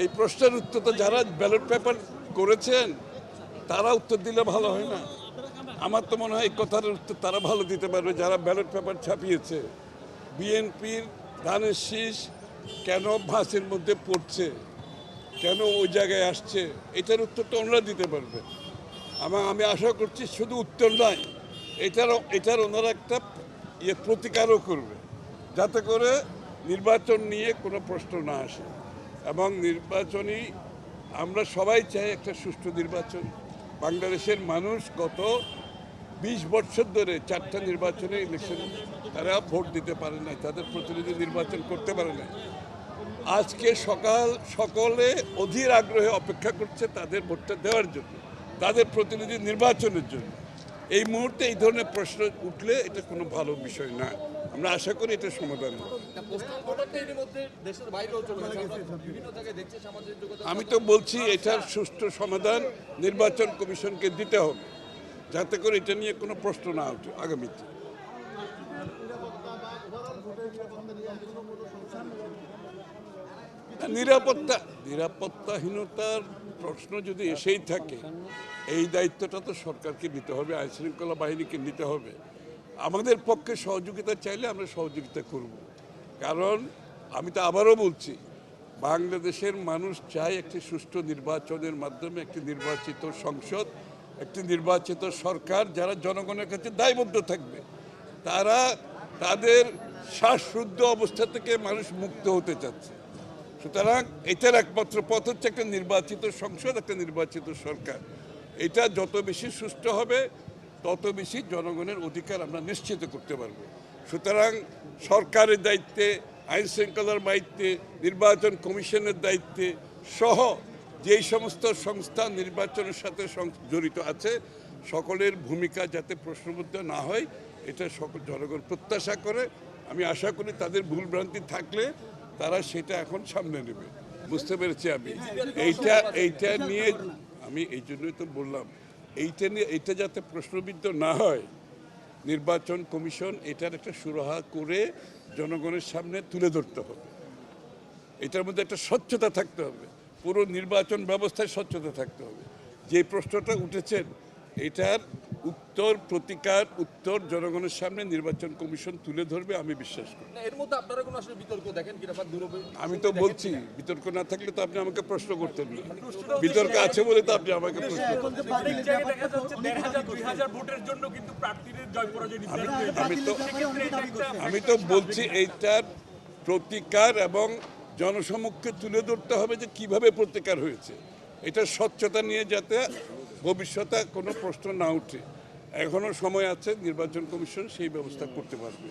এই প্রশ্নের উত্তর তো যারা ব্যালট পেপার করেছেন তারা উত্তর দিলে ভালো হয় না? আমার তো মনে হয় এই কথার উত্তর তারা ভালো দিতে পারবে যারা ব্যালট পেপার ছাপিয়েছে। বিএনপির ধানের শীষ কেন ভাঁজের মধ্যে পড়ছে, কেন ওই জায়গায় আসছে, এটার উত্তরটা ওনারা দিতে পারবে। আমি আশা করছি শুধু উত্তর নয়, এটার ওনারা একটা প্রতিকারও করবে, যাতে করে নির্বাচন নিয়ে কোনো প্রশ্ন না আসে। এবং নির্বাচনী আমরা সবাই চাই একটা সুষ্ঠু নির্বাচন। বাংলাদেশের মানুষ গত 20 বছর ধরে 4টা নির্বাচনে ইলেকশন তারা ভোট দিতে পারে নাই, তাদের প্রতিনিধি নির্বাচন করতে পারে নাই। আজকে সকলে অধীর আগ্রহে অপেক্ষা করছে তাদের ভোটটা দেওয়ার জন্য, তাদের প্রতিনিধি নির্বাচনের জন্য। এই মুহূর্তে এই ধরনের প্রশ্ন উঠলে এটা কোনো ভালো বিষয় না। আমরা আশা করি এটা সমাধান হবে। আমি তো বলছি এটার সুষ্ঠু সমাধান নির্বাচন কমিশনকে দিতে হবে, যাতে করে এটা নিয়ে কোনো প্রশ্ন না ওঠে আগামীতে। নিরাপত্তাহীনতার প্রশ্ন যদি এসেই থাকে, এই দায়িত্বটা তো সরকারকে নিতে হবে, আইনশৃঙ্খলা বাহিনীকে নিতে হবে। আমাদের পক্ষে সহযোগিতা চাইলে আমরা সহযোগিতা করব, কারণ আমি তো আবারও বলছি, বাংলাদেশের মানুষ চায় একটি সুষ্ঠু নির্বাচনের মাধ্যমে একটি নির্বাচিত সংসদ, একটি নির্বাচিত সরকার যারা জনগণের কাছে দায়বদ্ধ থাকবে। তারা তাদের শ্বাসরুদ্ধ অবস্থা থেকে মানুষ মুক্ত হতে চাচ্ছে। সুতরাং এটার একমাত্র পথ হচ্ছে একটা নির্বাচিত সংসদ, একটা নির্বাচিত সরকার। এটা যত বেশি সুষ্ঠু হবে তত বেশি জনগণের অধিকার আমরা নিশ্চিত করতে পারবো। সুতরাং সরকারের দায়িত্বে, আইন শৃঙ্খলার দায়িত্বে, নির্বাচন কমিশনের দায়িত্বে সহ যেই সমস্ত সংস্থা নির্বাচনের সাথে জড়িত আছে, সকলের ভূমিকা যাতে প্রশ্নবিদ্ধ না হয় এটা সকল জনগণ প্রত্যাশা করে। আমি আশা করি তাদের ভুলভ্রান্তি থাকলে তারা সেটা এখন সামনে নেবে। বুঝতে পেরেছি আমি এইটা নিয়ে, আমি এই জন্যই তো বললাম, এইটা যাতে প্রশ্নবিদ্ধ না হয়, নির্বাচন কমিশন এটার একটা সুরাহা করে জনগণের সামনে তুলে ধরতে হবে। এটার মধ্যে একটা স্বচ্ছতা থাকতে হবে, পুরো নির্বাচন ব্যবস্থায় স্বচ্ছতা থাকতে হবে। যে প্রশ্নটা উঠেছেন এটার প্রতিকার উত্তর জনগণের সামনে নির্বাচন কমিশন তুলে ধরবে, আমি বিশ্বাস করি। এর মধ্যে আপনারা কোনো আসলে বিতর্ক দেখেন কিনা বা আমি তো বলছি, বিতর্ক না থাকলে তো আপনি আমাকে প্রশ্ন করতেন না। বিতর্ক আছে বলে তো আপনি আমাকে প্রশ্ন করতেন। আমি তো বলছি এইটার প্রতিকার এবং জনসমক্ষে তুলে ধরতে হবে যে কিভাবে প্রতিকার হয়েছে। এটা স্বচ্ছতা নিয়ে যাতে ভবিষ্যতে কোনো প্রশ্ন না উঠে, এখনো সময় আছে, নির্বাচন কমিশন সেই ব্যবস্থা করতে পারবে।